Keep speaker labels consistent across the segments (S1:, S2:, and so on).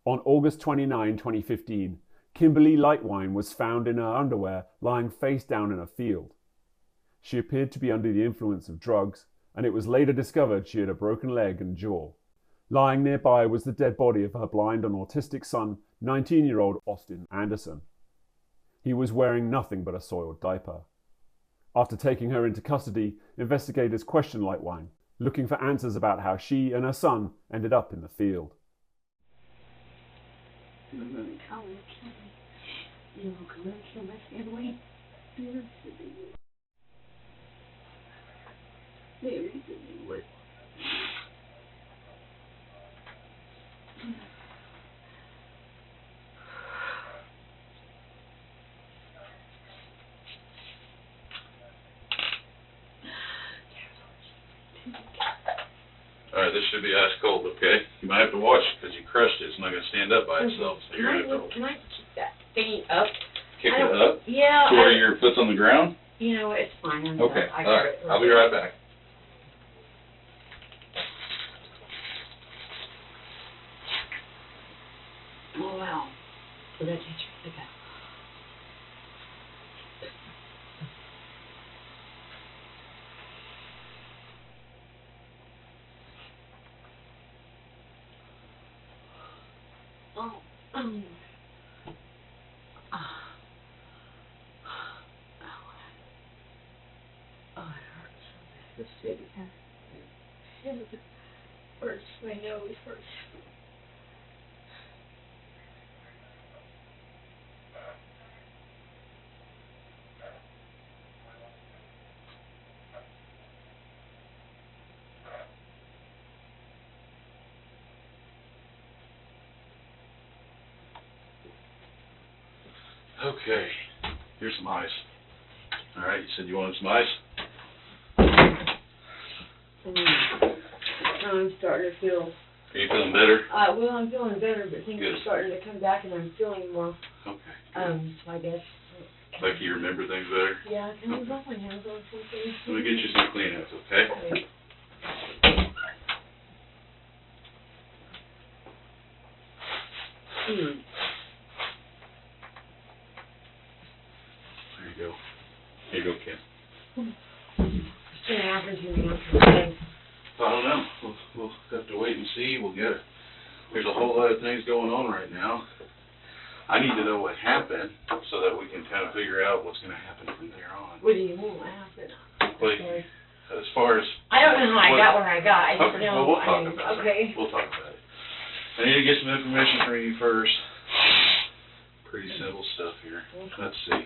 S1: On August 29, 2015, Kimberly Lightwine was found in her underwear lying face down in a field. She appeared to be under the influence of drugs, and it was later discovered she had a broken leg and jaw. Lying nearby was the dead body of her blind and autistic son, 19-year-old Austin Anderson. He was wearing nothing but a soiled diaper. After taking her into custody, investigators questioned Lightwine, looking for answers about how she and her son ended up in the field.
S2: I'm going to come and kill me. You will come and kill my family. Maybe you would.
S3: Alright, this should be ice cold, okay? You might have to wash it because you crushed it. It's not going to stand up by itself. So you're going to have to
S2: Can I kick that thing up?
S3: kick it up?
S2: Yeah.
S3: To where your foot's on the ground?
S2: You know, it's fine.
S3: Okay, alright. I'll be right back.
S2: Oh, wow. Did I teach you? Okay. Oh, oh, it hurts. The city hurts. My nose hurts.
S3: Okay, here's some ice. Alright, you said you wanted some ice?
S2: I'm starting to feel...
S3: Are you feeling better?
S2: Well, I'm feeling better, but things are starting to come back and I'm feeling more,
S3: Okay.
S2: I guess.
S3: Like you remember things better?
S2: Yeah, can I rub my hands on something?
S3: Let me get you some Kleenex, okay?
S2: Mm.
S3: There you go. Here you go, Kim.
S2: What's going to happen to me after today?
S3: I don't know. We'll have to wait and see. There's a whole lot of things going on right now. I need to know what happened so that we can kind of figure out what's going to happen from there on.
S2: What do you mean what happened?
S3: Like, as far as...
S2: I don't know how I got where I got. I just
S3: Okay,
S2: know.
S3: well, we'll talk about it.
S2: Okay.
S3: We'll talk about it. I need to get some information from you first. Pretty simple stuff here. Let's see.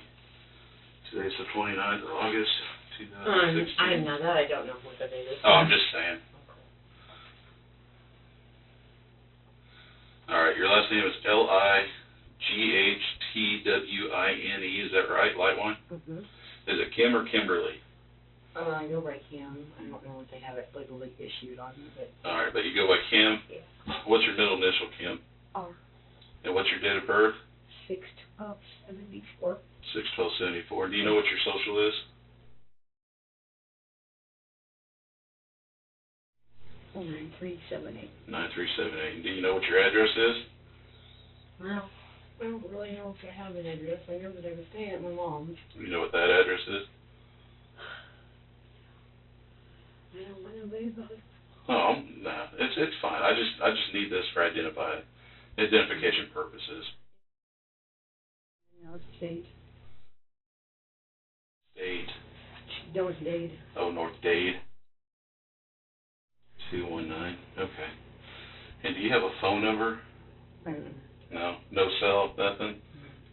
S3: Today's the 29th of August, 2016.
S2: I know that. I don't know what the date is.
S3: Oh, I'm just saying. All right, your last name is Lightwine. Is that right, Lightwine?
S2: Mm-hmm.
S3: Is it Kim or Kimberly?
S2: I go by Kim. I don't know if they have it legally issued on me, but...
S3: All right, but you go by Kim?
S2: Yeah.
S3: What's your middle initial, Kim?
S2: R.
S3: And what's your date of birth?
S2: 6/12/74.
S3: 6/12/74. Do you know what your social is?
S2: 9378.
S3: 9378. Do you know what your address is?
S2: Well, I don't really know if I have an address. I know that I was staying at my mom's.
S3: Do you know what that address is?
S2: I don't know anybody about it.
S3: Oh, no, it's fine. I just need this for identification purposes.
S2: No, it's Dade.
S3: Dade.
S2: North Dade.
S3: Oh, North Dade. 219. Okay. And do you have a phone number?
S2: I don't know.
S3: No? No cell? Nothing?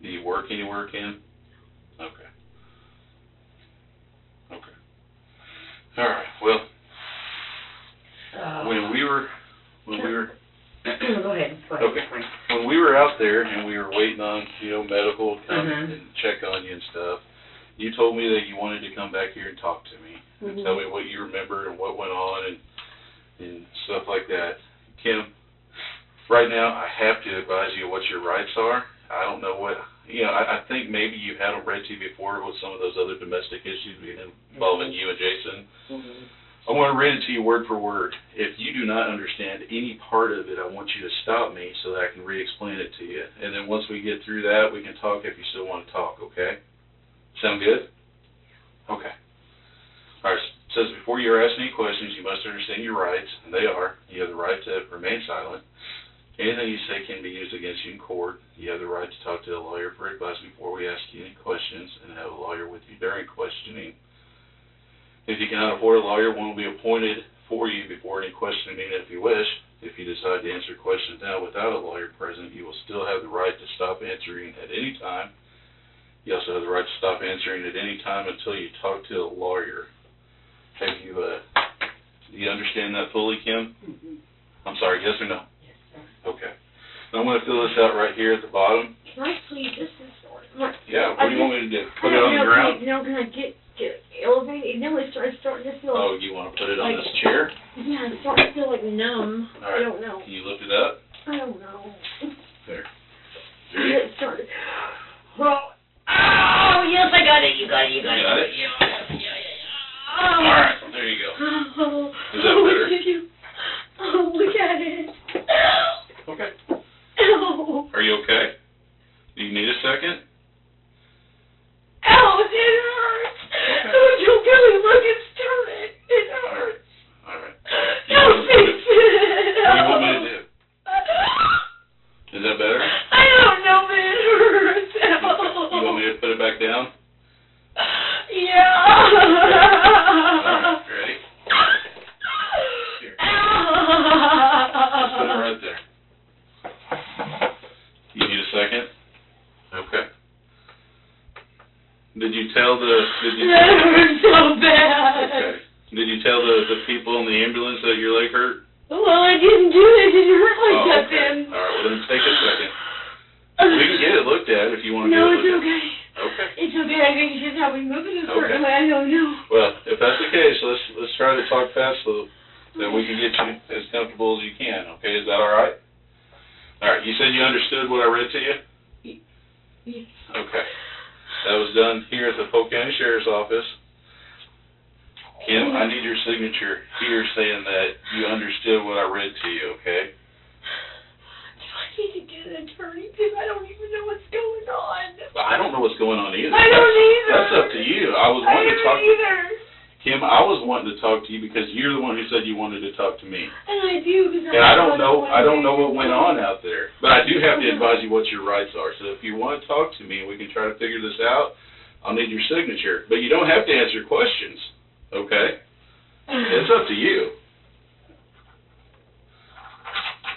S3: Do you work anywhere, Kim? Okay. Okay. All right. Well, when we were
S2: Go ahead.
S3: Okay. When we were out there and we were waiting on, medical to come and check on you and stuff, you told me that you wanted to come back here and talk to me and tell me what you remember and what went on and stuff like that. Kim, right now I have to advise you what your rights are. I don't know what, I think maybe you had them read to you before with some of those other domestic issues involving you and Jason. I'm going to read it to you word for word. If you do not understand any part of it, I want you to stop me so that I can re-explain it to you. And then once we get through that, we can talk if you still want to talk, okay? Sound good? Okay. All right. It says, before you are asked any questions, you must understand your rights, and they are, you have the right to remain silent. Anything you say can be used against you in court. You have the right to talk to a lawyer for advice before we ask you any questions, and have a lawyer with you during questioning. If you cannot afford a lawyer, one will be appointed for you before any questioning if you wish. If you decide to answer questions now without a lawyer present, you will still have the right to stop answering at any time. You also have the right to stop answering at any time until you talk to a lawyer. Have you, do you understand that fully, Kim?
S2: Mm-hmm.
S3: I'm sorry, yes or no?
S2: Yes, sir.
S3: Okay. Now I'm going to fill this out right here at the bottom.
S2: Can I please, this is sort of...
S3: Yeah, what do you want me to do? Put it on the ground?
S2: Can I get elevated? No, it's starting to feel...
S3: Oh, you want to put it on
S2: like,
S3: this chair?
S2: Yeah, it's starting to feel like numb.
S3: All right.
S2: I don't know.
S3: Can you lift it up?
S2: I don't know.
S3: There.
S2: Yeah, it started... Oh, yes, I got it. You got it.
S3: Got it?
S2: Yeah. Oh.
S3: All right, there you go.
S2: Oh,
S3: Is that better?
S2: Thank you. Oh, look at it.
S3: Okay.
S2: Ow.
S3: Are you okay? Do you need a second?
S2: Ow, it hurts.
S3: Okay.
S2: Oh, you really look, it's turning. It hurts.
S3: All right.
S2: Don't fix it.
S3: What do you want me to do? Is that better?
S2: I don't know, but it hurts.
S3: You want me to put it back down?
S2: Yeah.
S3: All right, ready? Here. Just put it right there. You need a second? Okay. Did you tell the...
S2: That hurts so bad.
S3: Okay. Did you tell the people in the ambulance that your leg hurt?
S2: Well, I didn't do it. It didn't hurt like that
S3: Okay.
S2: then.
S3: All right, well then take a second. We can get it looked at if you want to
S2: No,
S3: get it
S2: it's
S3: looked
S2: okay.
S3: at. Okay.
S2: It's okay. I think it's just how we move it a certain
S3: Okay.
S2: way. I don't know.
S3: Well, if that's the case, let's try to talk fast so that we can get you as comfortable as you can. Okay, is that all right? All right. You said you understood what I read to you?
S2: Yes.
S3: Okay. That was done here at the Polk County Sheriff's Office. Kim, I need your signature here saying that you understood what I read to you. Okay?
S2: Do I need to get an attorney? Because I don't even know what's going on.
S3: I don't know what's going on either.
S2: I don't either.
S3: That's up to you. I was wanting to talk.
S2: either.
S3: Kim, I was wanting to talk to you because you're the one who said you wanted to talk to me.
S2: And I do because
S3: And I don't know what went on out there. But I do have to advise you what your rights are. So if you want to talk to me and we can try to figure this out, I'll need your signature. But you don't have to answer questions. Okay? It's up to you.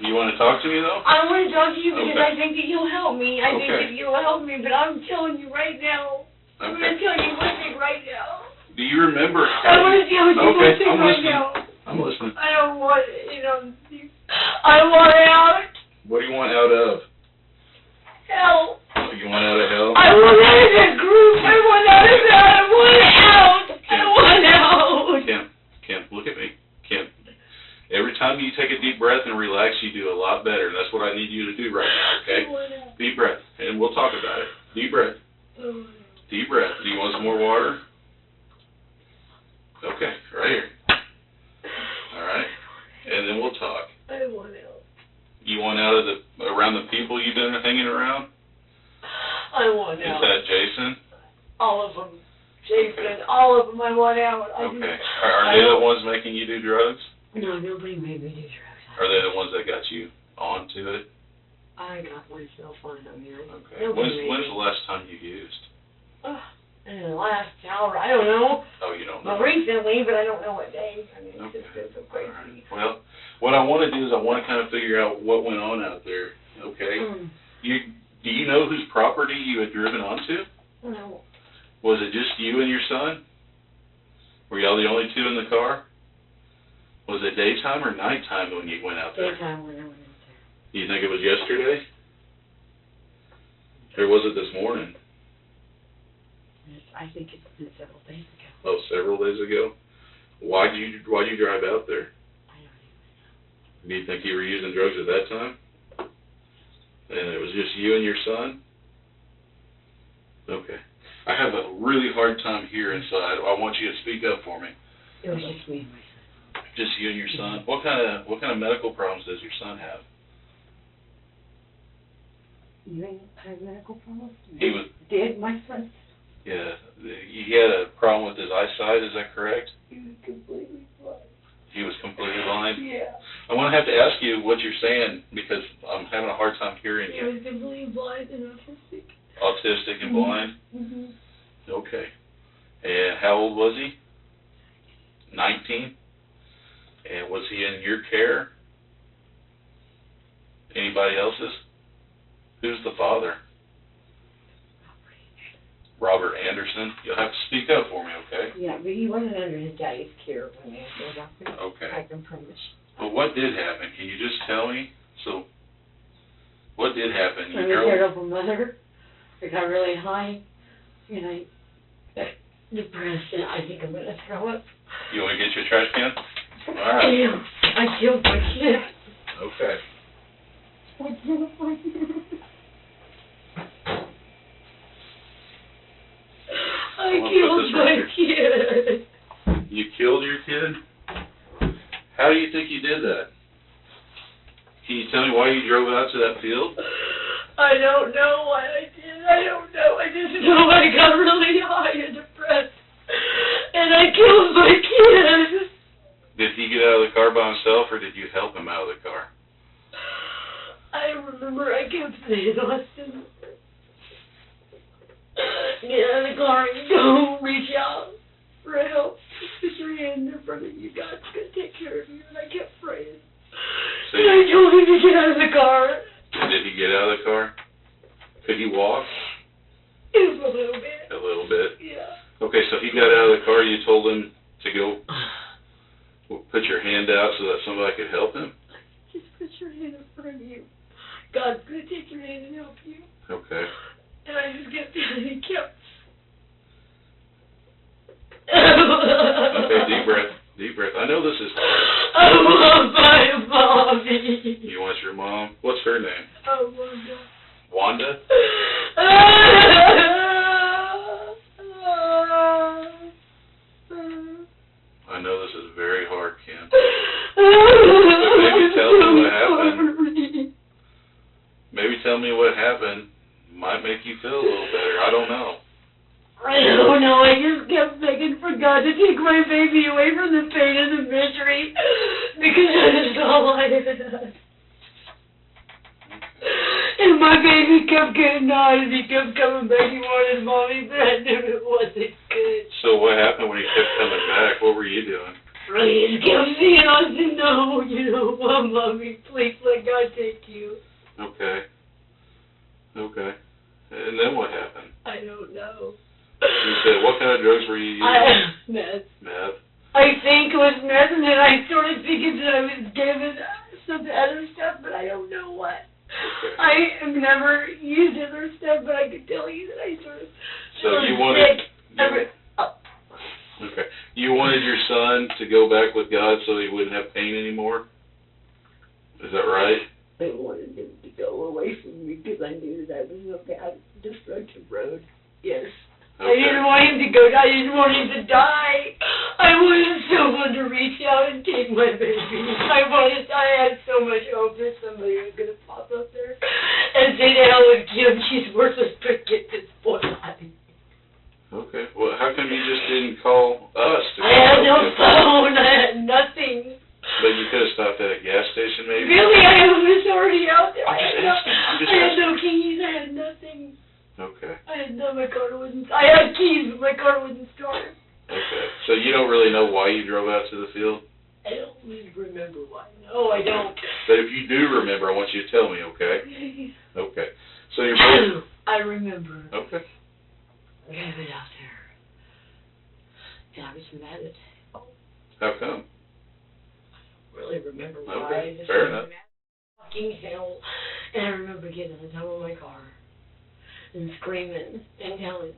S3: You want to talk to me though?
S2: I want to talk to you because
S3: Okay.
S2: I think that you'll help me. I think
S3: Okay.
S2: that you'll help me, but I'm telling you right now. I'm going to tell you one thing right now.
S3: Do you remember?
S2: I want to tell you one
S3: Okay,
S2: thing
S3: I'm
S2: right
S3: listening.
S2: now.
S3: I'm listening.
S2: I don't want, I want out.
S3: What do you want out of?
S2: Hell.
S3: You want out of hell?
S2: I want out of that group. I want out of that. I want out. I want out.
S3: Kim, look at me. Kim, every time you take a deep breath and relax, you do a lot better. And that's what I need you to do right now, okay?
S2: I want out.
S3: Deep breath, and we'll talk about it. Deep breath. Deep breath. Do you want some more water? Okay, right here. All right, and then we'll talk.
S2: I want out.
S3: You want out of around the people you've been hanging around?
S2: I want
S3: Is
S2: out.
S3: that Jason?
S2: All of them. Jason, all of them. I want out.
S3: Okay. Are they the ones making you do drugs?
S2: No, nobody made me do drugs.
S3: Are they the ones that got you onto it?
S2: I got myself on them, man.
S3: Okay. When's the last time you used?
S2: In the last hour, I don't know.
S3: Oh, you don't know.
S2: Well, recently, but I don't know what day. I mean, it's
S3: Okay.
S2: just been so crazy.
S3: Well, what I want to do is I want to kind of figure out what went on out there. Okay. Do you know whose property you had driven onto?
S2: No.
S3: Was it just you and your son? Were y'all the only two in the car? Was it daytime or nighttime when you went out there?
S2: Daytime when I went out there.
S3: Do you think it was yesterday? Or was it this morning?
S2: I think it's been several days ago.
S3: Oh, several days ago? Why'd you drive out there?
S2: I don't even know.
S3: Do you think you were using drugs at that time? And it was just you and your son? Okay. I have a really hard time hearing, so I want you to speak up for me.
S2: It was just me and my son.
S3: Just you and your son? What kind of medical problems does your son have?
S2: You think I have medical problems?
S3: He was...
S2: Did my son?
S3: Yeah. He had a problem with his eyesight, is that correct?
S2: He was completely blind.
S3: He was completely blind?
S2: Yeah.
S3: I'm going to have to ask you what you're saying because I'm having a hard time hearing
S2: He
S3: you.
S2: was completely blind and autistic.
S3: Autistic and blind?
S2: Mm-hmm.
S3: Okay. And how old was he? 19? And was he in your care? Anybody else's? Who's the father? Robert Anderson. You'll have to speak up for me, okay?
S2: Yeah, but he wasn't under his daddy's care when they showed up.
S3: Okay.
S2: I can promise.
S3: Well, what did happen? Can you just tell me? So, what did happen?
S2: I was terrible mother. I got really high, and I got depressed, and I think I'm going to throw up.
S3: You want to get your trash can? All right.
S2: I killed my kid.
S3: Okay.
S2: I killed my kid. I killed my kid.
S3: You killed your kid? How do you think you did that? Can you tell me why you drove out to that field?
S2: I don't know what I did. I don't know. I just know I got really high and depressed. And I killed my kid.
S3: Did he get out of the car by himself, or did you help him out of the car?
S2: I remember I kept saying, Austin, get out of the car and go reach out for help. Put your hand in front of you. God's going to take care of you. And I kept praying.
S3: So
S2: and I told him to get out of the car.
S3: And did he get out of the car? Could he walk?
S2: It was a little bit.
S3: A little bit?
S2: Yeah.
S3: Okay, so he got out of the car. You told him to go put your hand out so that somebody could help him?
S2: Just put your hand in front of you. God's going to take your hand and help you.
S3: Okay.
S2: And I just kept feeling he kept.
S3: Okay, deep breath. Deep breath. I know this is hard.
S2: I want my mommy.
S3: You want your mom? What's her name?
S2: Wanda.
S3: Wanda? I know this is very hard, Kim. But maybe tell me what happened. Maybe tell me what happened. Might make you feel a little better. I don't know.
S2: I don't know. I just kept begging for God to take my baby away from the pain and the misery because that is all I had. And my baby kept getting on and he kept coming back. He wanted mommy, but I knew it wasn't good.
S3: So what happened when he kept coming back? What were you doing?
S2: I just kept saying, I said, no, mommy, please let God take you.
S3: Okay. Okay. And then what happened?
S2: I don't know.
S3: You said, what kind of drugs were you using?
S2: Meth.
S3: Meth?
S2: I think it was meth, and then I started thinking that I was given some other stuff, but I don't know what.
S3: Okay.
S2: I have never used other stuff, but I could tell you that I sort of
S3: So you wanted...
S2: oh.
S3: Okay. You wanted your son to go back with God so he wouldn't have pain anymore? Is that right?
S2: I wanted him to go away from me because I knew that I was on a bad, destructive road. Yes.
S3: Okay.
S2: I didn't want him to go. I didn't want him to die. I wanted someone to reach out and take my baby. I had so much hope that somebody was going to pop up there and say to hell with Kim, she's worthless, but get this boy out of here.
S3: Okay. Well, how come you just didn't call us to
S2: I had no
S3: help you?
S2: phone. I had nothing.
S3: But you could have stopped at a gas station, maybe?
S2: Really? I was already out there.
S3: I'm just asking.
S2: I had no keys. I had nothing.
S3: Okay.
S2: I had keys, but my car wasn't started.
S3: Okay. So you don't really know why you drove out to the field?
S2: I don't really remember why. No, I don't.
S3: But if you do remember, I want you to tell me, okay? Okay. So you're both...
S2: I remember.
S3: Okay.
S2: I was out there. And I was mad at
S3: How come?
S2: I don't really remember why.
S3: Okay,
S2: I just
S3: fair
S2: remember
S3: enough.
S2: fucking hell. And I remember getting on the top of my car and screaming and yelling,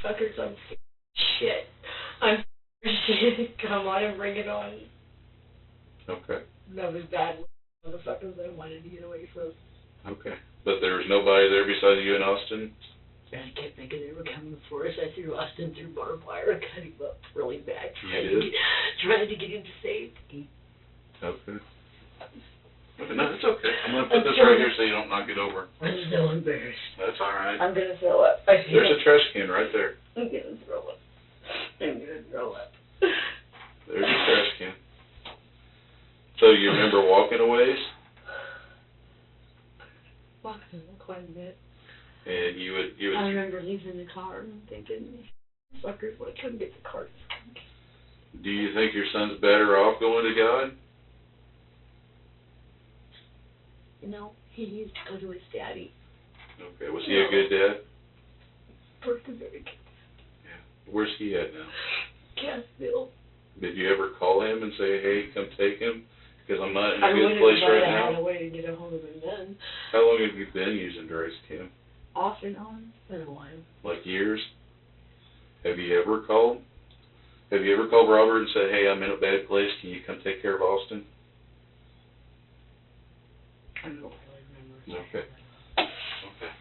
S2: fuckers, I'm shit. I'm shit. Come on and bring it on.
S3: Okay.
S2: That was bad. Motherfuckers I wanted to get away from.
S3: Okay. But there was nobody there besides you and Austin?
S2: And I kept thinking they were coming for us. I threw Austin through barbed wire. I cut him up really bad. Trying to get him to safety.
S3: Okay. No, it's okay. I'm going to put this right here so you don't knock it over.
S2: I'm so embarrassed.
S3: That's all right.
S2: I'm going to throw up.
S3: There's a trash can right there.
S2: I'm going to throw up. I'm going to throw up.
S3: There's a trash can. So you remember walking a ways?
S2: Walking quite a bit.
S3: And you would.
S2: I remember leaving the car and thinking, these fuckers want to come get the car.
S3: Do you think your son's better off going to God?
S2: No, he used to go to his daddy.
S3: Okay. Was he a good dad?
S2: First a very good.
S3: Yeah. Where's he at now?
S2: Cassville.
S3: Did you ever call him and say, hey, come take him? Because I'm not in a good place right now.
S2: I had a way to get a hold of him then.
S3: How long have you been using drugs, Kim?
S2: Off and on. It's been a while.
S3: Like years? Have you ever called? Have you ever called Robert and said, hey, I'm in a bad place, can you come take care of Austin?
S2: I don't really remember.
S3: Okay. Okay.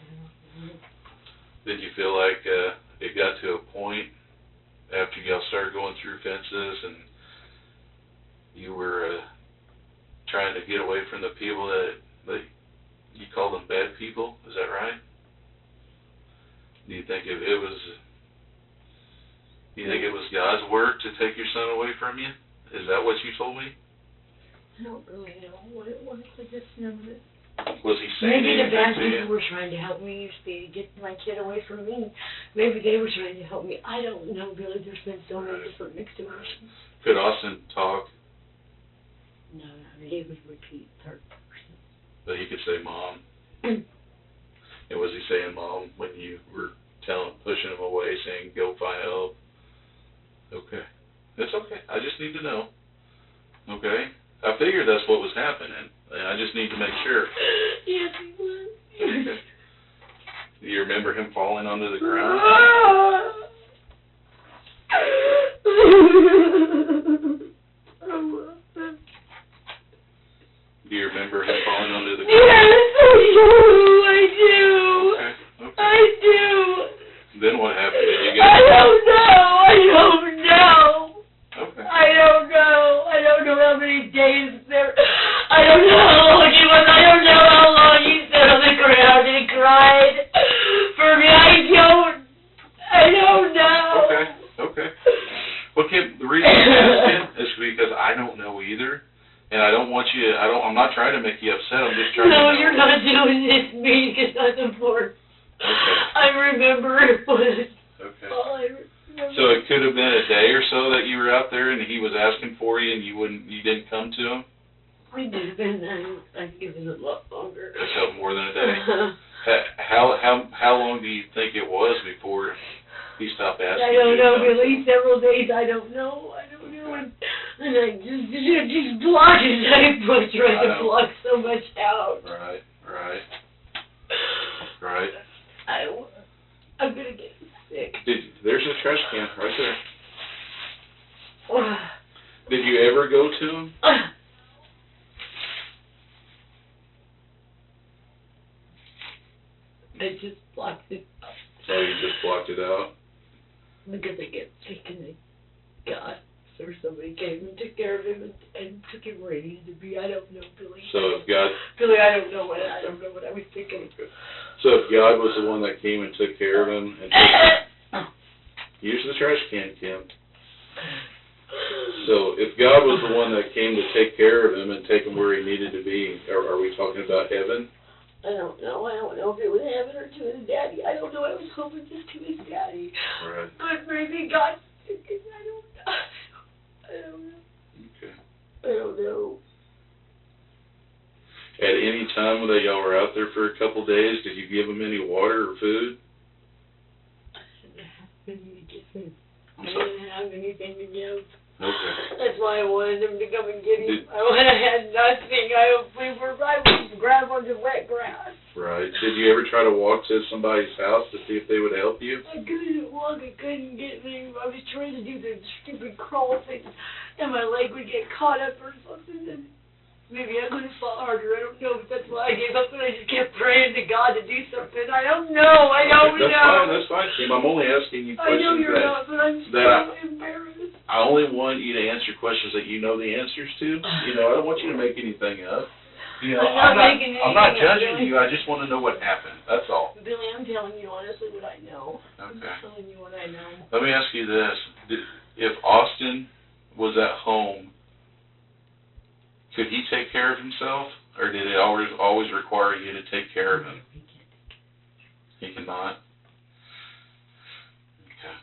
S3: Did you feel like it got to a point after y'all started going through fences and you were trying to get away from the people that you call them bad people? Is that right? Do you think it was? Do you think it was God's work to take your son away from you? Is that what you told me?
S2: I don't really know what it was. I just know that.
S3: Was he saying
S2: maybe the bad
S3: anything to you?
S2: people were trying to help me to get my kid away from me. Maybe they were trying to help me. I don't know, Billy. There's been so many different mixed emotions.
S3: Could Austin talk?
S2: No, he would repeat third person.
S3: But he could say mom. And was he saying mom when you were pushing him away, saying go find help? Okay. That's okay. I just need to know. Okay? I figured that's what was happening. And I just need to make sure.
S2: Yes, he was.
S3: Okay. Do you remember him falling onto the ground? Do you remember him falling onto the ground?
S2: Yes, I do.
S3: Okay. Okay.
S2: I do.
S3: Then what happened? Did you get?
S2: I don't know. I don't know.
S3: Okay.
S2: I don't know. I don't know how many days there. I don't know how long he was. I don't know how long he sat on the ground and cried for me. I don't know.
S3: Okay. Okay. Well, Kim, the reason I'm asking is because I don't know either, and I don't want you. I'm not trying to make you upset. I'm just trying to know.
S2: No, you're not doing this to me because I'm important.
S3: Okay.
S2: I remember it was.
S3: Okay.
S2: All I remember.
S3: So it could have been a day or so that you were out there and he was asking for you and you didn't come to him?
S2: It could have been, I think it was a lot longer.
S3: It felt more than a day. How long do you think it was before he stopped asking?
S2: I don't know, Billy. Several days. I don't know. And I just blocked it. I tried to block so much out.
S3: Right.
S2: I'm gonna get sick.
S3: There's a trash can right there. Did you ever go to him?
S2: I just blocked it.
S3: So you just blocked it out?
S2: Because I get sick and I got, or somebody came and took care of him and took him where he needed to be. I don't know, Billy.
S3: So if God...
S2: Billy, I don't know what I was thinking.
S3: So if God was the one that came and took care of him and use the trash can, Kim. So if God was the one that came to take care of him and take him where he needed to be, are we talking about heaven?
S2: I don't know. I don't know if it was heaven or to his daddy. I don't know. I was hoping just to his daddy.
S3: Right.
S2: But maybe God, I don't know.
S3: Okay.
S2: I don't know.
S3: At any time that y'all were out there for a couple days, did you give him any water or food?
S2: I didn't have anything to give him.
S3: I'm
S2: I
S3: sorry?
S2: didn't have anything to give.
S3: Okay.
S2: That's why I wanted him to come and get him. I had nothing. I would grab onto wet grass.
S3: Right. Did you ever try to walk to somebody's house to see if they would help you?
S2: I couldn't walk. I couldn't get me. I was trying to do the stupid crawl thing, and my leg would get caught up or something. And Maybe I could have fought harder. I don't know, but that's why I gave up, and I just kept praying to God to do something. I don't know. I don't know.
S3: That's fine, Kim. I'm only asking you
S2: I
S3: questions
S2: know you're not, but I'm so embarrassed.
S3: I only want you to answer questions that you know the answers to. You know, I don't want you to make anything up. You know,
S2: I'm not
S3: judging you. I just want to know what happened. That's all.
S2: Billy, I'm telling you honestly what I know.
S3: Okay.
S2: I'm telling you what I know.
S3: Let me ask you this. If Austin was at home, could he take care of himself? Or did it always require you to take care of him? He cannot? Okay.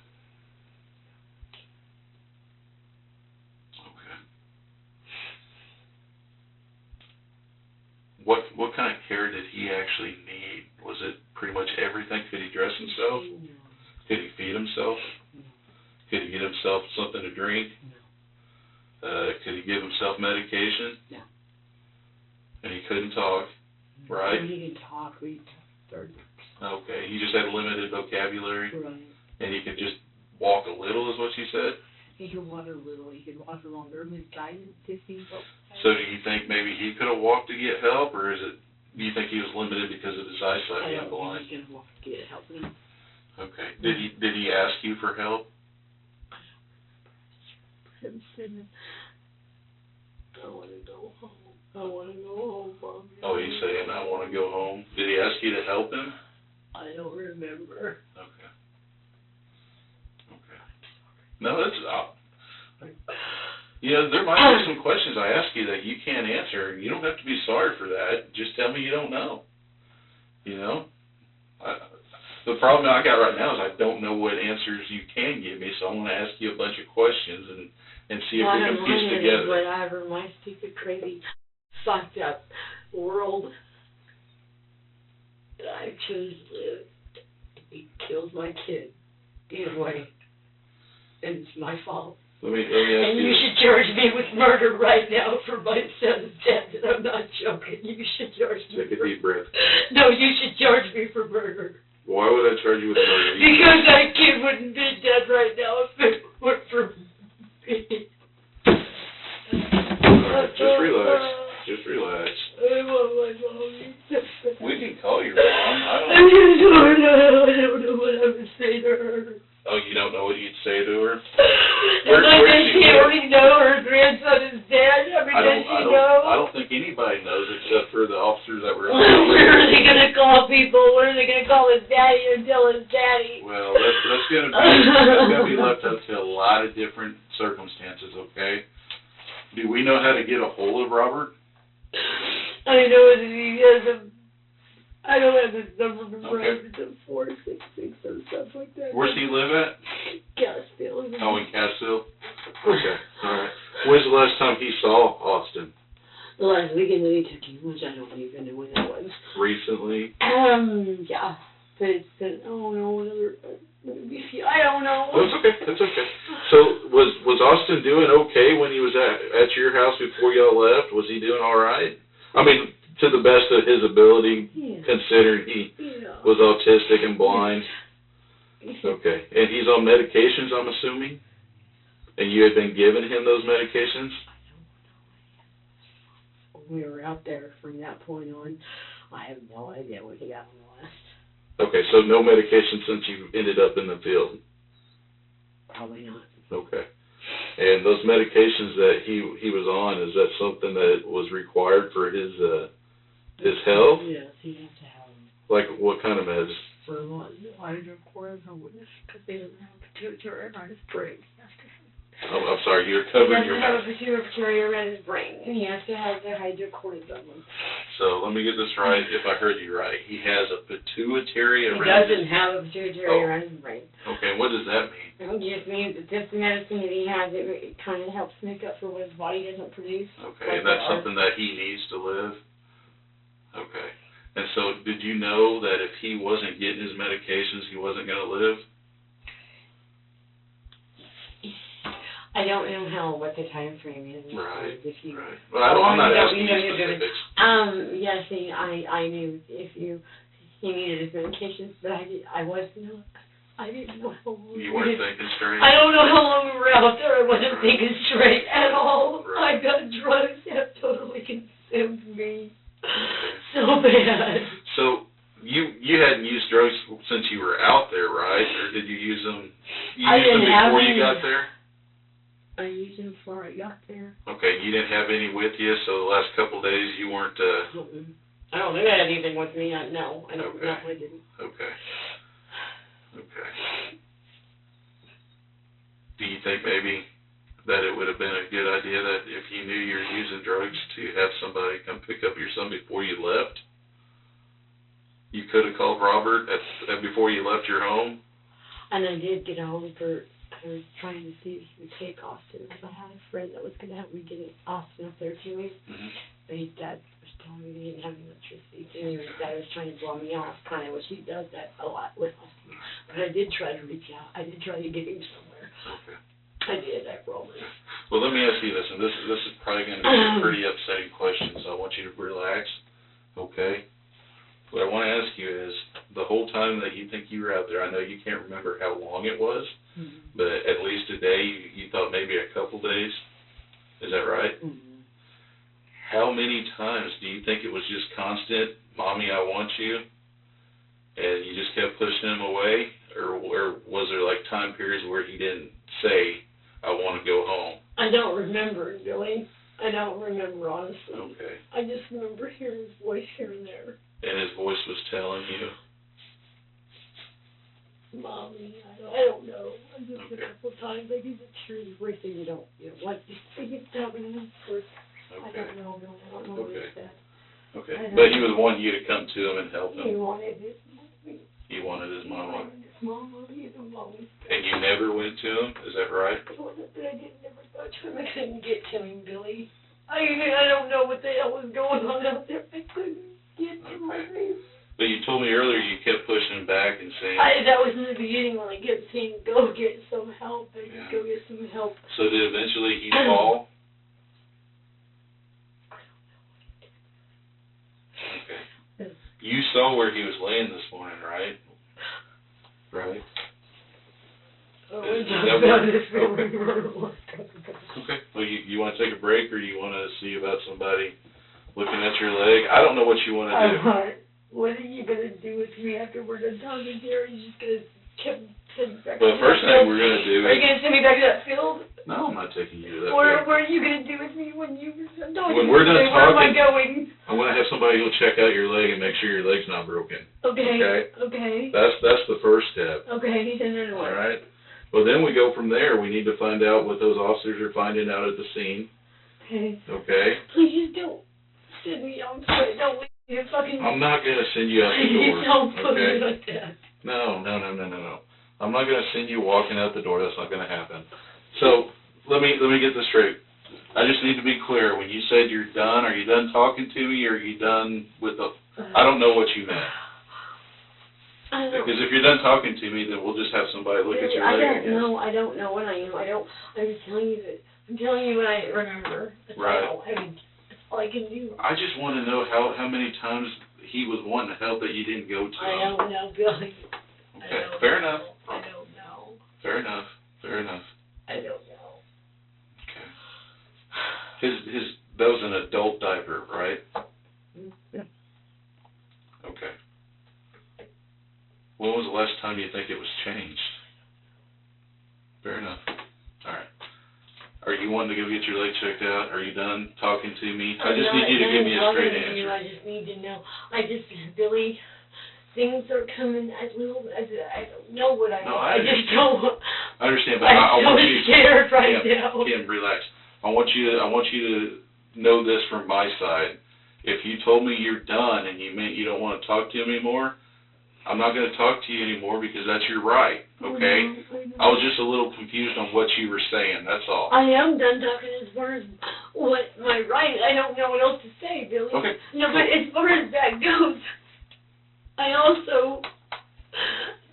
S3: Okay. What kind of care did he actually need? Was it pretty much everything? Could he dress himself?
S2: No.
S3: Could he feed himself?
S2: No.
S3: Could he get himself something to drink?
S2: No.
S3: Could he give himself medication?
S2: No.
S3: And he couldn't talk, right?
S2: He can talk. We started.
S3: Okay, he just had limited vocabulary,
S2: Right.
S3: and he could just walk a little, is what you said?
S2: He could walk a little. He could walk longer. His guidance, 15 foot.
S3: So do you think maybe he could have walked to get help, or do you think he was limited because of his eyesight
S2: I
S3: being
S2: don't
S3: blind?
S2: think he can walk to get help.
S3: Okay. Did he ask you for help?
S2: I want to go home. I want to go home, Mom.
S3: Oh, he's saying, I want to go home. Did he ask you to help him?
S2: I don't remember.
S3: Okay. Okay. No, that's... you know, there might be some questions I ask you that you can't answer. You don't have to be sorry for that. Just tell me you don't know. You know? The problem I got right now is I don't know what answers you can give me, so I want to ask you a bunch of questions and see if we can piece together.
S2: Whatever, my stupid, crazy, fucked up world that I chose to live, he killed my kid anyway, and it's my fault.
S3: Let me ask
S2: And you should charge me with murder right now for my son's death, and I'm not joking. You should charge me.
S3: Take a deep breath.
S2: No, you should charge me for murder.
S3: Why would I charge you with murder?
S2: Because that kid wouldn't be dead right now if it weren't for me.
S3: Alright, just relax. Just relax.
S2: I want my mom.
S3: We can call your mom. I
S2: don't know what I would say to her.
S3: Oh, you don't know what you'd say to her?
S2: Does she already know her grandson is dead? I mean, does she know?
S3: I don't think anybody knows except for the officers that were.
S2: Where are they going to call people? Where are they going to call his daddy or tell his daddy?
S3: Well, that's going to be left up to a lot of different circumstances, okay? Do we know how to get a hold of Robert?
S2: I know that he has I don't have his number memorized. It's a 466 or something like that.
S3: Where's he live at?
S2: Cassville.
S3: Oh, in Cassville? Okay, alright. When's the last time he saw Austin?
S2: The last weekend that he took him, which I don't even know when that was.
S3: Recently?
S2: Yeah. But it's been, another, I don't know.
S3: Well, that's okay, that's okay. So, was Austin doing okay when he was at your house before y'all left? Was he doing alright? I mean, to the best of his ability, considering he was autistic and blind. Okay. And he's on medications, I'm assuming? And you had been giving him those medications?
S2: We were out there from that point on. I have no idea what he got on the last.
S3: Okay, so no medication since you ended up in the field?
S2: Probably not.
S3: Okay. And those medications that he was on, is that something that was required for his health?
S2: Yes, he has to have them.
S3: Like what kind of meds?
S2: For what? Hydrocortisone, because they doesn't have a pituitary around his brain.
S3: Oh, I'm sorry, you're covering your mouth.
S2: He doesn't have a pituitary around his brain, and he has to have the hydrocortisone.
S3: So let me get this right, if I heard you right. He has a pituitary around
S2: He doesn't have a pituitary around his brain.
S3: Okay, what does that mean?
S2: It just means that this medicine that he has, it kind of helps make up for what his body doesn't produce.
S3: Okay, and that's something that he needs to live? Okay. And so did you know that if he wasn't getting his medications, he wasn't going to live?
S2: I don't know what the time frame is.
S3: Right,
S2: if you,
S3: right. Well, I'm not asking you specifics.
S2: Yes, I knew he needed his medications, but I didn't know how long.
S3: You weren't thinking straight?
S2: I don't know how long we were out there. I wasn't thinking straight at all.
S3: Right.
S2: I got drugs that totally confused It was me. So bad.
S3: So you hadn't used drugs since you were out there, right? Or did you use them? You
S2: I
S3: used them
S2: didn't have
S3: before you
S2: any.
S3: got there?
S2: I used them before I got there.
S3: Okay, you didn't have any with you, so the last couple of days you weren't.
S2: I don't think I had anything with me. No, I don't.
S3: Okay.
S2: No, I didn't.
S3: Okay. Okay. Do you think maybe that it would have been a good idea that if you knew you were using drugs to have somebody come pick up your son before you left? You could have called Robert before you left your home?
S2: And I did get home I was trying to see if he would take Austin, because I had a friend that was going to help me get Austin up there to him.
S3: Mm-hmm.
S2: But his dad was telling me he didn't have electricity. So anyway, his dad was trying to blow me off, kind of, which he does that a lot with Austin. But I did try to reach out. I did try to get him somewhere.
S3: Okay.
S2: I did, I promise.
S3: Well, let me ask you this, and this is probably going to be a pretty upsetting question, so I want you to relax, okay? What I want to ask you is, the whole time that you think you were out there, I know you can't remember how long it was, but at least a day, you thought maybe a couple days. Is that right?
S2: Mm-hmm.
S3: How many times do you think it was just constant, Mommy, I want you, and you just kept pushing him away? Or was there like time periods where he didn't say, I want to go home?
S2: I don't remember, Billy. I don't remember, honestly.
S3: Okay.
S2: I just remember hearing his voice here and there.
S3: And his voice was telling you?
S2: Mommy, I don't know. I just
S3: Okay.
S2: a couple times. I think it's true. Everything you don't, what you think it's happening first. I
S3: Okay.
S2: don't know, Billy. I don't know what
S3: Okay.
S2: he said.
S3: Okay.
S2: I
S3: But
S2: don't
S3: he
S2: know.
S3: was wanting you to come to him and help
S2: He
S3: him.
S2: wanted his
S3: He wanted his mama.
S2: His mama. He's a mommy.
S3: And you never went to him? Is that right?
S2: It wasn't that I didn't never go to him. I couldn't get to him, Billy. I don't know what the hell was going on out there. I couldn't get to my face.
S3: But you told me earlier you kept pushing him back and saying...
S2: That was in the beginning when I kept saying, go get some help. I just go get some help.
S3: So did eventually he fall? Okay. You saw where he was laying this morning, right? Right?
S2: Oh,
S3: Is
S2: we talked
S3: that
S2: about
S3: what-
S2: this before.
S3: Okay. Okay. Well, you want to take a break, or you want to see about somebody looking at your leg? I don't know what you want to do.
S2: What are you going to do with me after we're done talking here? Are you just going to send me back
S3: Well,
S2: to
S3: first
S2: that
S3: thing
S2: field?
S3: we're going to do
S2: Are you
S3: is...
S2: going to send me back to that field?
S3: No, I'm not taking you to that
S2: Or
S3: field.
S2: what are you going to do with me when you...
S3: When we're done
S2: where am I
S3: talking-
S2: going?
S3: I want to have somebody go check out your leg and make sure your leg's not broken.
S2: Okay.
S3: Okay.
S2: Okay.
S3: That's the first step.
S2: Okay. And then
S3: All
S2: what?
S3: right. Well, then we go from there. We need to find out what those officers are finding out at the scene.
S2: Okay.
S3: Okay.
S2: Please don't send me out. Don't leave me fucking...
S3: I'm not going to send you out the
S2: Please
S3: door.
S2: don't put
S3: Okay.
S2: me like that.
S3: No. I'm not going to send you walking out the door. That's not going to happen. So let me get this straight. I just need to be clear. When you said you're done, are you done talking to me, or are you done with the? I don't know what you meant. Because if you're done talking to me, then we'll just have somebody look at your leg again.
S2: I don't know what I am. I'm just telling you that. I'm telling you what I remember. That's
S3: Right.
S2: all. That's all I can do.
S3: I just want to know how many times he was wanting to help that you didn't go to
S2: I
S3: him.
S2: don't know, Billy.
S3: Okay, fair enough.
S2: I don't know.
S3: Fair enough.
S2: I don't know.
S3: Okay. That was an adult diaper, right?
S2: Yeah.
S3: Okay. When was the last time you think it was changed? Fair enough. All right. Are you wanting to go get your leg checked out? Are you done talking to me? I just need you to give me a straight answer.
S2: I just need to know. Billy, things are coming as little as I don't know what I.
S3: No,
S2: I just don't.
S3: I understand, but
S2: I'm
S3: I want you.
S2: scared right now.
S3: Kim, relax. I want you to know this from my side. If you told me you're done and you meant you don't want to talk to me anymore, I'm not going to talk to you anymore because that's your right, okay? I was just a little confused on what you were saying, that's all.
S2: I am done talking as far as what my right. I don't know what else to say, Billy.
S3: Okay.
S2: No, but as far as that goes, I also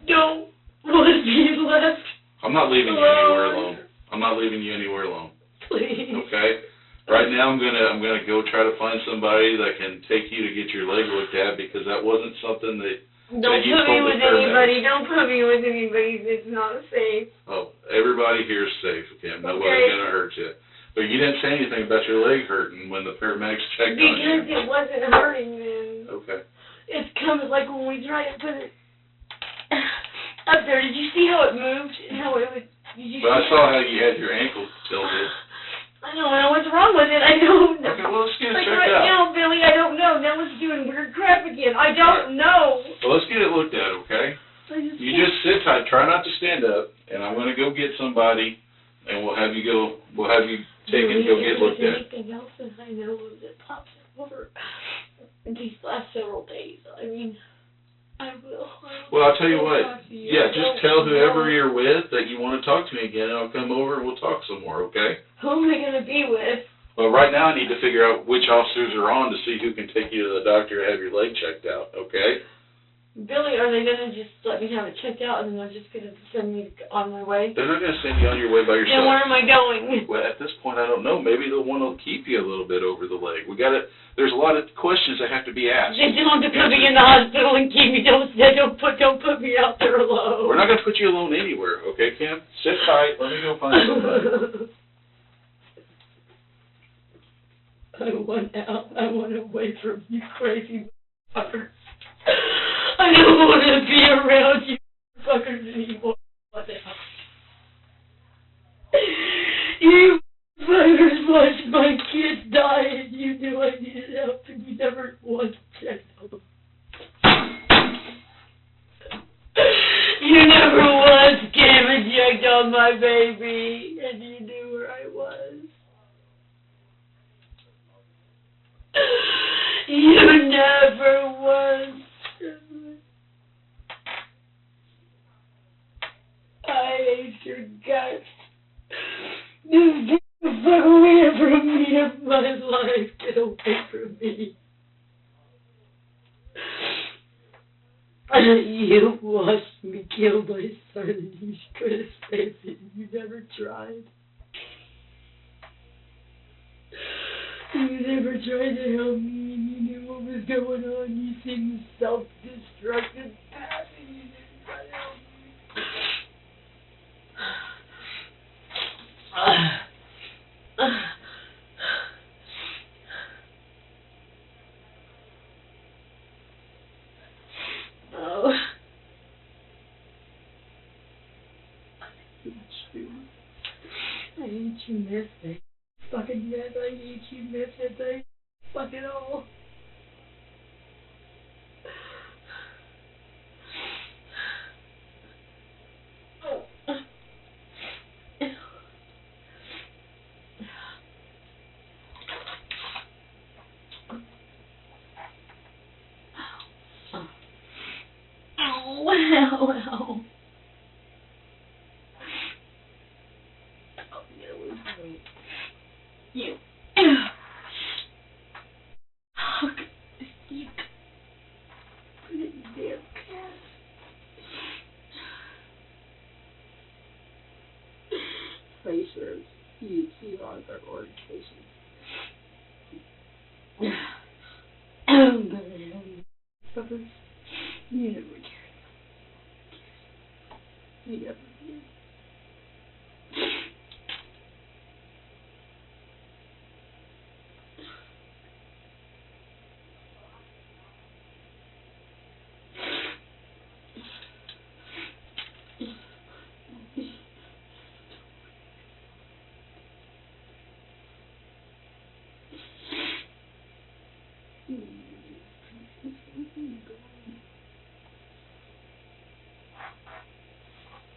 S2: don't want to be left.
S3: I'm not leaving you anywhere alone. I'm not leaving you anywhere alone.
S2: Please.
S3: Okay? Right now I'm gonna go try to find somebody that can take you to get your leg looked at because that wasn't something that
S2: Don't
S3: you
S2: put me
S3: told
S2: with
S3: the paramedics.
S2: anybody. Don't put me with anybody that's not safe.
S3: Oh, everybody here is safe, Kim. Nobody's
S2: Okay.
S3: gonna hurt you. But you didn't say anything about your leg hurting when the paramedics checked on you.
S2: Because it wasn't hurting then.
S3: Okay.
S2: It's coming like when we tried to put it up there. Did you see how it moved and how it would?
S3: But I saw how you had your ankle tilted.
S2: I don't know what's wrong with it. I don't know.
S3: Okay, well, let's get it
S2: like
S3: checked
S2: right
S3: out.
S2: now, Billy, I don't know. Now it's doing weird crap again. I don't know.
S3: Well, let's get it looked at, okay? You just sit tight. Try not to stand up, and I'm going to go get somebody, and we'll have you taken and go get looked at.
S2: Anything else that I know of that pops up over these last several days? I mean, I will.
S3: Well, I'll tell you what. Yeah, just tell whoever you're with that you want to talk to me again, and I'll come over and we'll talk some more, okay?
S2: Who am I going to be with?
S3: Well, right now I need to figure out which officers are on to see who can take you to the doctor and have your leg checked out, okay?
S2: Billy, are they going to just let me have it checked out and then they're just going to send me on my way?
S3: They're not going to send you on your way by yourself.
S2: Then where am I going?
S3: Well, at this point, I don't know. Maybe they'll want to keep you a little bit over the leg. There's a lot of questions that have to be asked.
S2: They don't have to put me in the hospital and keep me. Don't put me out there alone.
S3: We're not going to put you alone anywhere, okay, Kim? Sit tight. Let me go find somebody.
S2: I want out. I want away from you crazy fuckers. I don't want to be around you fuckers anymore. What the hell? You fuckers watched my kids die and you knew I needed help and you never once checked on them. You never once came and checked on my baby and you knew where I was. You never once. I hate your guts. You get the fuck away from me in my life. Get away from me. You watched me kill my son and you could have saved it. You never tried. You never tried to help me and you knew what was going on. You seemed self-destructive path and you didn't try to help me. Oh. I hate you, miss me. Fucking mess, I hate you, miss it. I fuck it all. Ow. Oh, that was great. You. Oh, you. Put it in the damn cat. Spacers. You see all of our orientations. Fuckers. You never cared. You never did.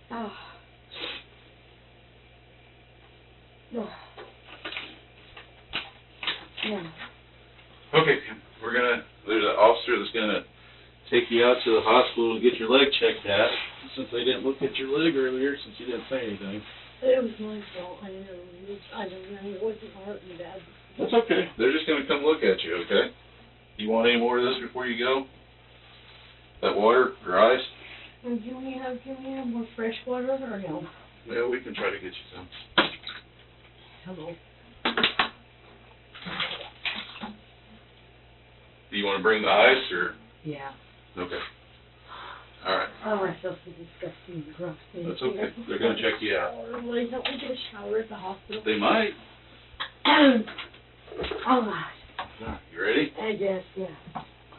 S2: Oh. No. No.
S3: Okay, there's an officer that's gonna take you out to the hospital to get your leg checked out, since they didn't look at your leg earlier, since you didn't say anything.
S2: It was my fault. I don't know. It wasn't hurting bad.
S3: That's okay. They're just gonna come look at you, okay? You want any more of this before you go? That water or ice?
S2: And can we have more fresh water or no?
S3: Yeah, we can try to get you some.
S2: Hello.
S3: Do you want to bring the ice or?
S2: Yeah.
S3: Okay. All right.
S2: Oh, I feel so disgusting and gross.
S3: That's okay. They're going to check you out.
S2: Will they help me get a shower at the hospital?
S3: They might.
S2: Oh, gosh.
S3: You ready?
S2: Yes, yeah.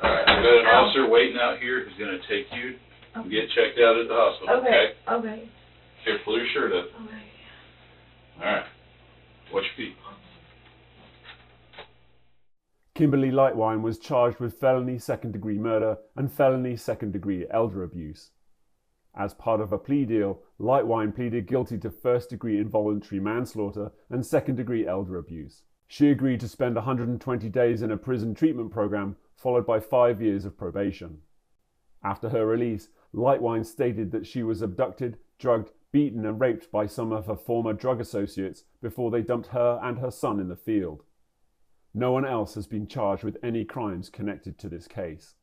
S3: Alright, I've got an officer waiting out here who's going to take you and get checked out at the hospital, okay?
S2: Okay.
S3: Here, pull your shirt up.
S2: Okay.
S3: Alright. Watch your feet.
S1: Kimberly Lightwine was charged with felony second-degree murder and felony second-degree elder abuse. As part of a plea deal, Lightwine pleaded guilty to first-degree involuntary manslaughter and second-degree elder abuse. She agreed to spend 120 days in a prison treatment program, followed by 5 years of probation. After her release, Lightwine stated that she was abducted, drugged, beaten and raped by some of her former drug associates before they dumped her and her son in the field. No one else has been charged with any crimes connected to this case.